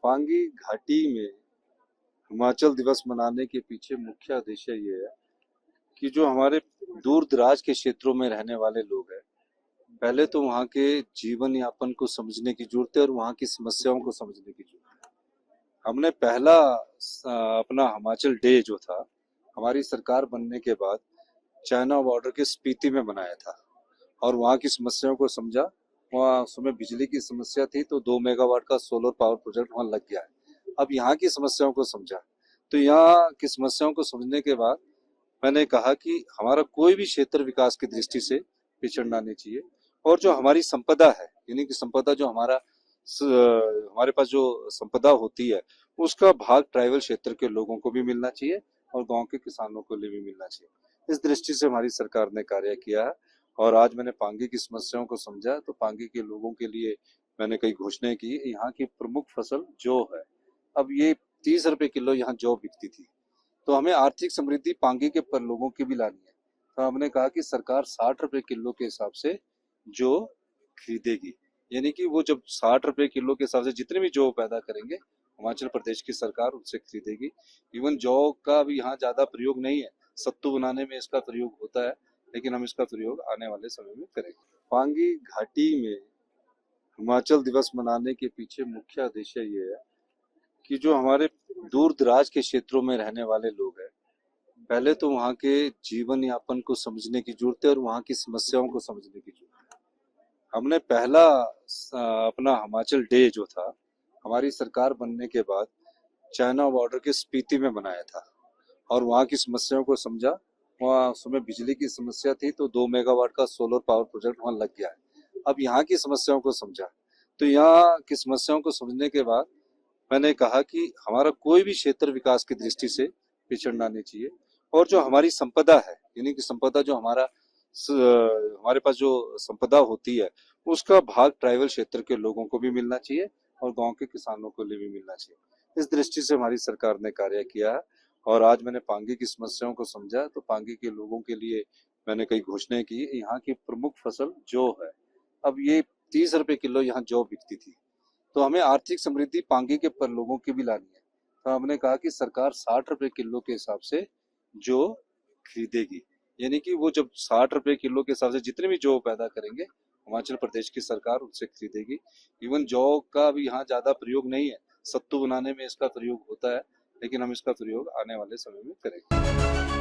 पांगी घाटी में हिमाचल दिवस मनाने के पीछे मुख्य उद्देश्य ये है कि जो हमारे दूर दराज के क्षेत्रों में रहने वाले लोग हैं, पहले तो वहाँ के जीवन यापन को समझने की जरूरत है और वहाँ की समस्याओं को समझने की जरूरत है। हमने पहला अपना हिमाचल डे जो था हमारी सरकार बनने के बाद चाइना बॉर्डर के स्पीति में बनाया था और वहाँ की समस्याओं को समझा। वहाँ उस समय बिजली की समस्या थी तो 2 मेगावाट का सोलर पावर प्रोजेक्ट वहाँ लग गया है। अब यहाँ की समस्याओं को समझा, तो यहाँ की समस्याओं को समझने के बाद मैंने कहा कि हमारा कोई भी क्षेत्र विकास की दृष्टि से पिछड़ना नहीं चाहिए और जो हमारी संपदा है, यानी कि संपदा जो हमारे पास जो संपदा होती है उसका भाग ट्राइबल क्षेत्र के लोगों को भी मिलना चाहिए और गांव के किसानों को भी मिलना चाहिए। इस दृष्टि से हमारी सरकार ने कार्य किया है और आज मैंने पांगी की समस्याओं को समझा तो पांगी के लोगों के लिए मैंने कई घोषणाएं की। यहाँ की प्रमुख फसल जौ है। अब ये 30 रुपए किलो यहाँ जौ बिकती थी, तो हमें आर्थिक समृद्धि पांगी के पर लोगों की भी लानी है। तो हमने कहा कि सरकार 60 रुपए किलो के हिसाब से जो खरीदेगी, यानी कि वो जब 60 रुपए किलो के हिसाब से जितने भी जौ पैदा करेंगे हिमाचल प्रदेश की सरकार उनसे खरीदेगी। इवन जौ का भी यहाँ ज्यादा प्रयोग नहीं है, सत्तू बनाने में इसका प्रयोग होता है, लेकिन हम इसका प्रयोग आने वाले समय में करेंगे। पांगी घाटी में हिमाचल दिवस मनाने के पीछे मुख्य उद्देश्य ये है कि जो हमारे दूर दराज के क्षेत्रों में रहने वाले लोग हैं, पहले तो वहाँ के जीवन यापन को समझने की जरूरत है और वहाँ की समस्याओं को समझने की जरूरत है। हमने पहला अपना हिमाचल डे जो था हमारी सरकार बनने के बाद चाइना बॉर्डर के स्पीति में बनाया था और वहाँ की समस्याओं को समझा। वहाँ उस समय बिजली की समस्या थी तो 2 मेगावाट का सोलर पावर प्रोजेक्ट वहाँ लग गया है। अब यहाँ की समस्याओं को समझा, तो यहाँ की समस्याओं को समझने के बाद मैंने कहा कि हमारा कोई भी क्षेत्र विकास की दृष्टि से पिछड़ना नहीं चाहिए और जो हमारी संपदा है, यानी कि संपदा जो हमारे पास जो संपदा होती है उसका भाग ट्राइबल क्षेत्र के लोगों को भी मिलना चाहिए और गांव के किसानों को भी मिलना चाहिए। इस दृष्टि से हमारी सरकार ने कार्य किया है और आज मैंने पांगी की समस्याओं को समझा तो पांगी के लोगों के लिए मैंने कई घोषणाएं की। यहाँ की प्रमुख फसल जौ है। अब ये 30 रुपए किलो यहाँ जौ बिकती थी, तो हमें आर्थिक समृद्धि पांगी के पर लोगों की भी लानी है। तो हमने कहा कि सरकार 60 रुपए किलो के हिसाब से जो खरीदेगी, यानी कि वो जब 60 रुपए किलो के हिसाब से जितने भी जौ पैदा करेंगे हिमाचल प्रदेश की सरकार उनसे खरीदेगी। इवन जौ का भी यहाँ ज्यादा प्रयोग नहीं है, सत्तू बनाने में इसका प्रयोग होता है, लेकिन हम इसका प्रयोग आने वाले समय में करेंगे।